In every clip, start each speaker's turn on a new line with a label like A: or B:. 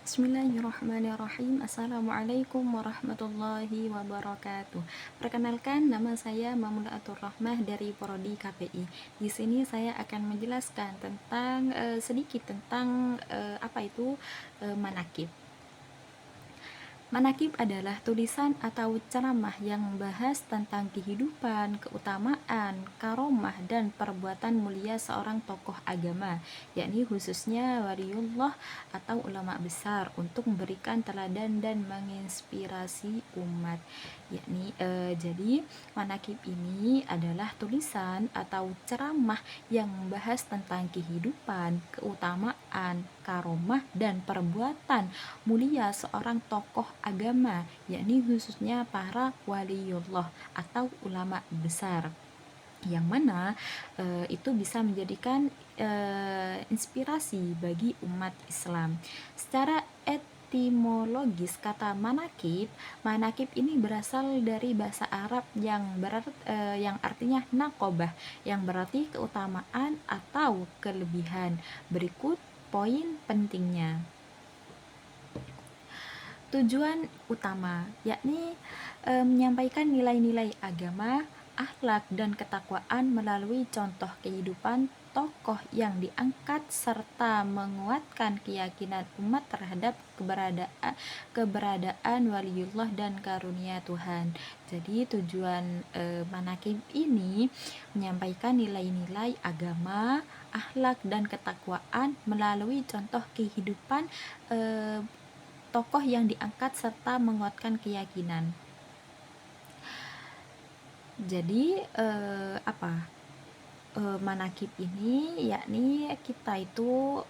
A: Bismillahirrahmanirrahim. Assalamualaikum warahmatullahi wabarakatuh. Perkenalkan, nama saya Mamulatul Rahmah dari Prodi KPI. Di sini saya akan menjelaskan tentang sedikit tentang apa itu manakib. Manakib adalah tulisan atau ceramah yang membahas tentang kehidupan, keutamaan, karomah, dan perbuatan mulia seorang tokoh agama, yakni khususnya waliullah atau ulama besar, untuk memberikan teladan dan menginspirasi umat. Jadi manakib ini adalah tulisan atau ceramah yang membahas tentang kehidupan, keutamaan, karomah, dan perbuatan mulia seorang tokoh agama, yakni khususnya para waliullah atau ulama besar, yang mana itu bisa menjadikan inspirasi bagi umat Islam. Secara etimologis kata manakib ini berasal dari bahasa Arab yang artinya nakobah, yang berarti keutamaan atau kelebihan. Berikut poin pentingnya. Tujuan utama yakni menyampaikan nilai-nilai agama, akhlak, dan ketakwaan melalui contoh kehidupan tokoh yang diangkat serta menguatkan keyakinan umat terhadap keberadaan waliullah dan karunia Tuhan. Jadi tujuan manakib ini menyampaikan nilai-nilai agama, akhlak, dan ketakwaan melalui contoh kehidupan tokoh yang diangkat serta menguatkan keyakinan. Jadi manakib ini yakni kita itu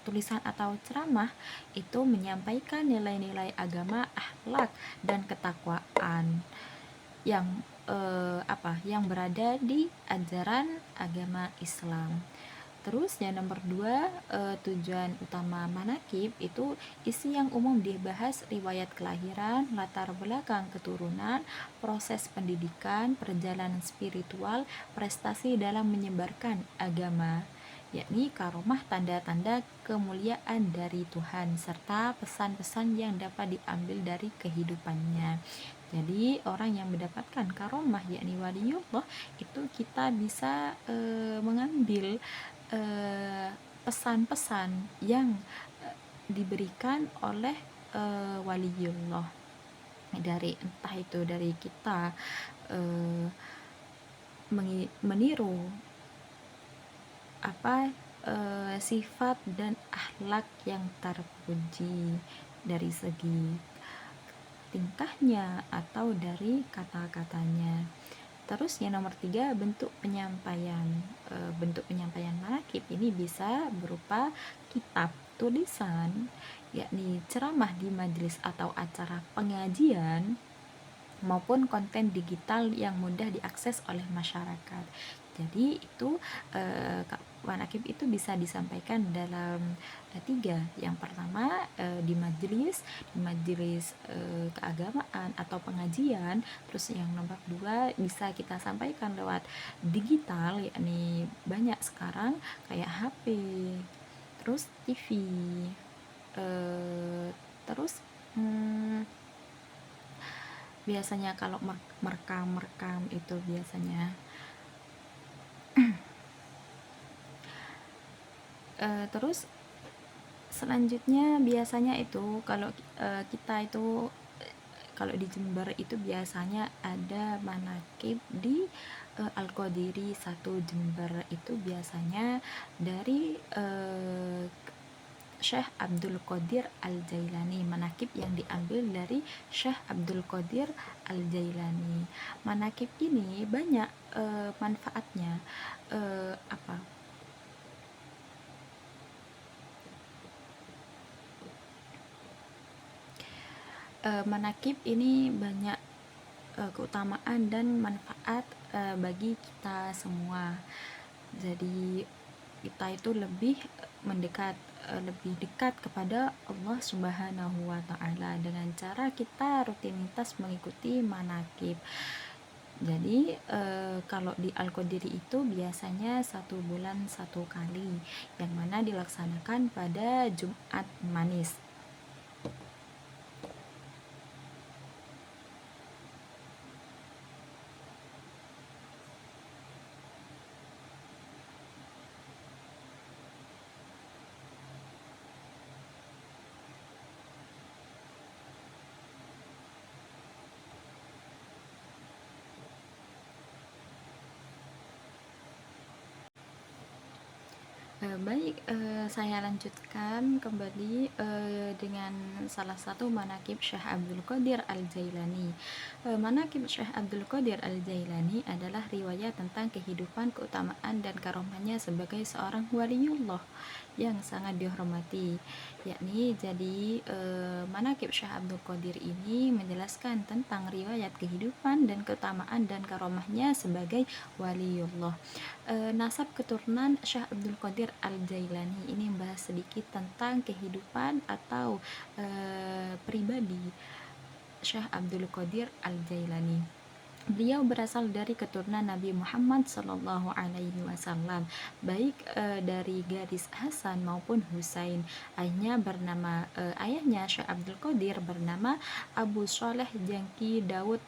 A: tulisan atau ceramah itu menyampaikan nilai-nilai agama, akhlak, dan ketakwaan yang berada di ajaran agama Islam. Terus yang nomor 2, tujuan utama manakib itu isi yang umum dibahas: riwayat kelahiran, latar belakang keturunan, proses pendidikan, perjalanan spiritual, prestasi dalam menyebarkan agama, yakni karomah, tanda-tanda kemuliaan dari Tuhan, serta pesan-pesan yang dapat diambil dari kehidupannya. Jadi orang yang mendapatkan karomah yakni waliullah itu kita bisa mengambil pesan-pesan yang diberikan oleh waliullah, dari entah itu dari kita meniru sifat dan akhlak yang terpuji dari segi tingkahnya atau dari kata-katanya. Terus yang nomor 3, bentuk penyampaian. Bentuk penyampaian manakib ini bisa berupa kitab, tulisan, yakni ceramah di majelis atau acara pengajian, maupun konten digital yang mudah diakses oleh masyarakat. Jadi itu manakib itu bisa disampaikan dalam 3. Yang pertama di majelis keagamaan atau pengajian. Terus yang nomor 2 bisa kita sampaikan lewat digital, yakni banyak sekarang kayak HP, terus TV, terus biasanya kalau merekam itu biasanya terus selanjutnya biasanya itu kalau kita itu kalau di Jember itu biasanya ada manakib di Al-Qadiri 1 Jember. Itu biasanya dari Syekh Abdul Qadir Al-Jailani, manakib yang diambil dari Syekh Abdul Qadir Al-Jailani. Manakib ini banyak manfaatnya. Manakib ini banyak keutamaan dan manfaat bagi kita semua. Jadi kita itu lebih dekat kepada Allah Subhanahu wa Ta'ala dengan cara kita rutinitas mengikuti manakib. Jadi kalau di Al-Qadiri itu biasanya 1 bulan 1 kali, yang mana dilaksanakan pada Jumat Manis. Baik, saya lanjutkan kembali dengan salah satu manaqib Syekh Abdul Qadir Al-Jailani. Manaqib Syekh Abdul Qadir Al-Jailani adalah riwayat tentang kehidupan, keutamaan, dan karomahnya sebagai seorang waliullah yang sangat dihormati. Yakni jadi manaqib Syekh Abdul Qadir ini menjelaskan tentang riwayat kehidupan dan keutamaan dan karomahnya sebagai waliullah. Nasab keturunan Syekh Abdul Qadir Al-Jailani ini membahas sedikit tentang kehidupan atau pribadi Syekh Abdul Qadir Al-Jailani. Beliau berasal dari keturunan Nabi Muhammad Sallallahu Alaihi Wasallam, baik dari garis Hasan maupun Husain. Ayahnya Syekh Abdul Qadir bernama Abu Shaleh Jangki Daud,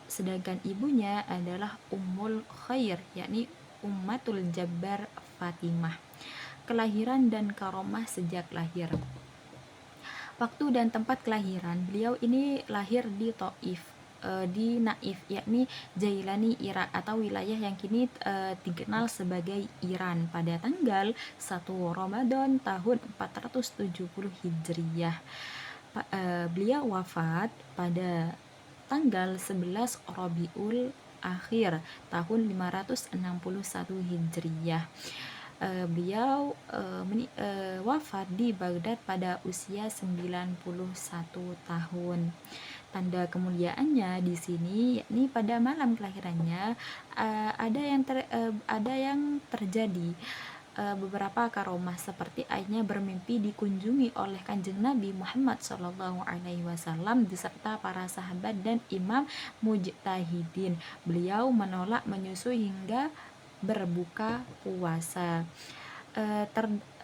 A: sedangkan ibunya adalah Ummul Khair, yakni Ummatul Jabbar Fatimah. Kelahiran dan karomah sejak lahir. Waktu dan tempat kelahiran beliau ini lahir di Taif, di Naif, yakni Jailani Irak atau wilayah yang kini dikenal sebagai Iran, pada tanggal 1 Ramadan tahun 470 Hijriyah. Beliau wafat pada tanggal 11 Rabiul Akhir tahun 561 Hijriyah. Beliau wafat di Baghdad pada usia 91 tahun. Tanda kemuliaannya di sini yakni pada malam kelahirannya ada yang terjadi beberapa karomah, seperti ayahnya bermimpi dikunjungi oleh Kanjeng Nabi Muhammad SAW beserta para sahabat dan imam mujtahidin. Beliau menolak menyusui hingga berbuka puasa.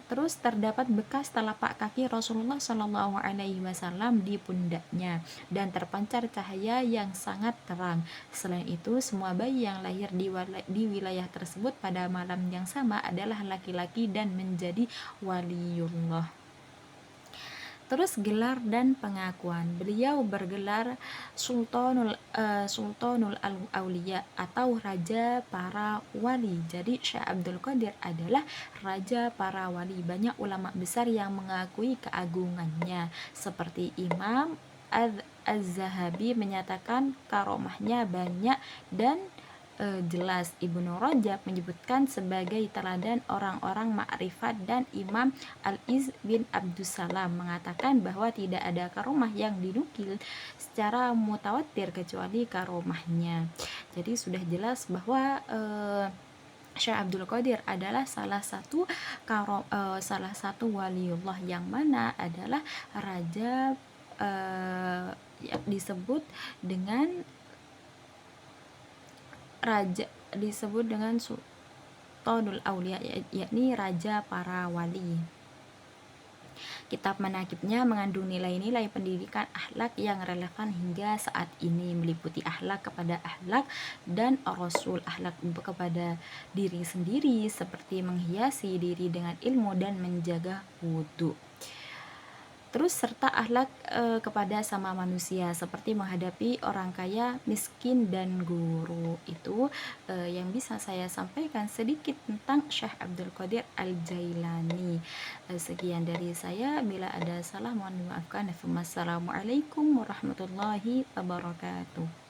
A: Terus terdapat bekas telapak kaki Rasulullah SAW di pundaknya dan terpancar cahaya yang sangat terang. Selain itu, semua bayi yang lahir di wilayah tersebut pada malam yang sama adalah laki-laki dan menjadi waliullah. Terus gelar dan pengakuan. Beliau bergelar Sultanul Auliya atau Raja Para Wali. Jadi Syekh Abdul Qadir adalah Raja Para Wali. Banyak ulama besar yang mengakui keagungannya, seperti Imam Az-Zahabi menyatakan karomahnya banyak dan jelas. Ibnu Rajab menyebutkan sebagai teladan orang-orang ma'rifat, dan Imam Al-Iz bin Abdussalam mengatakan bahwa tidak ada karomah yang dinukil secara mutawatir kecuali karomahnya. Jadi sudah jelas bahwa Syekh Abdul Qadir adalah salah satu waliullah yang mana adalah raja yang disebut dengan Sultanul Auliya, yakni Raja Para Wali. Kitab manaqibnya mengandung nilai-nilai pendidikan akhlak yang relevan hingga saat ini, meliputi akhlak kepada akhlak dan Rasul, akhlak kepada diri sendiri seperti menghiasi diri dengan ilmu dan menjaga wudhu. Terus serta akhlak kepada sama manusia seperti menghadapi orang kaya, miskin, dan guru. Itu yang bisa saya sampaikan sedikit tentang Syekh Abdul Qadir Al-Jailani. Sekian dari saya, bila ada salah mohon dimaafkan. Wassalamualaikum warahmatullahi wabarakatuh.